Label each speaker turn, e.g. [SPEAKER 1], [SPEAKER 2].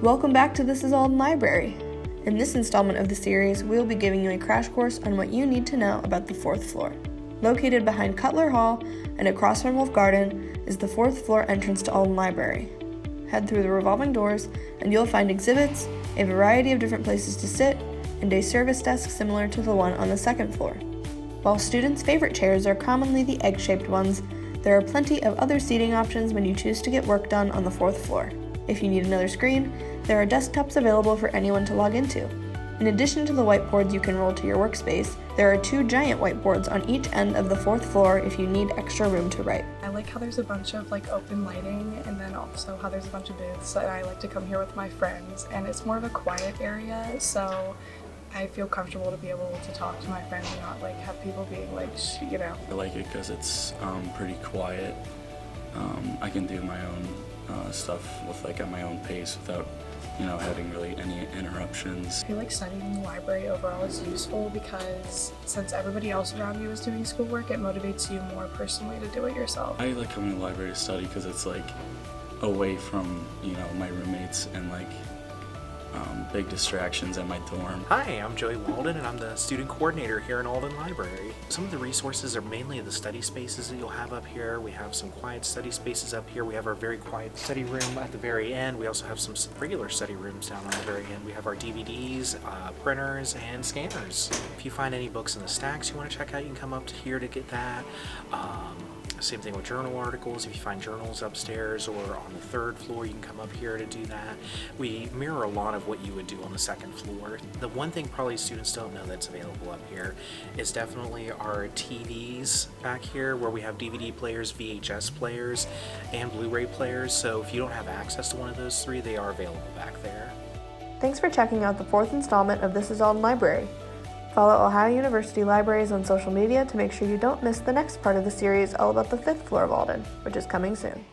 [SPEAKER 1] Welcome back to This is Alden Library. In this installment of the series, we will be giving you a crash course on what you need to know about the 4th floor. Located behind Cutler Hall and across from Wolf Garden is the 4th floor entrance to Alden Library. Head through the revolving doors and you'll find exhibits, a variety of different places to sit, and a service desk similar to the one on the 2nd floor. While students' favorite chairs are commonly the egg-shaped ones, there are plenty of other seating options when you choose to get work done on the 4th floor. If you need another screen, there are desktops available for anyone to log into. In addition to the whiteboards you can roll to your workspace, there are 2 giant whiteboards on each end of the 4th floor if you need extra room to write.
[SPEAKER 2] I like how there's a bunch of open lighting, and then also how there's a bunch of booths, and I like to come here with my friends, and it's more of a quiet area, so I feel comfortable to be able to talk to my friends and not have people being
[SPEAKER 3] I like it because it's pretty quiet. I can do my own stuff with at my own pace without having really any interruptions.
[SPEAKER 2] I feel like studying in the library overall is useful because since everybody else around you is doing schoolwork, it motivates you more personally to do it yourself.
[SPEAKER 3] I like coming to the library to study because it's away from my roommates and big distractions at my dorm.
[SPEAKER 4] Hi, I'm Joey Alden, and I'm the student coordinator here in Alden Library. Some of the resources are mainly the study spaces that you'll have up here. We have some quiet study spaces up here. We have our very quiet study room at the very end. We also have some regular study rooms down on the very end. We have our DVDs, printers, and scanners. If you find any books in the stacks you want to check out, you can come up to here to get that. Same thing with journal articles. If you find journals upstairs or on the 3rd floor, you can come up here to do that. We mirror a lot of what you would do on the 2nd floor. The one thing probably students don't know that's available up here is definitely our TVs back here, where we have DVD players, VHS players, and Blu-ray players. So if you don't have access to one of those 3, they are available back there.
[SPEAKER 1] Thanks for checking out the 4th installment of This is Alden Library. Follow Ohio University Libraries on social media to make sure you don't miss the next part of the series all about the 5th floor of Alden, which is coming soon.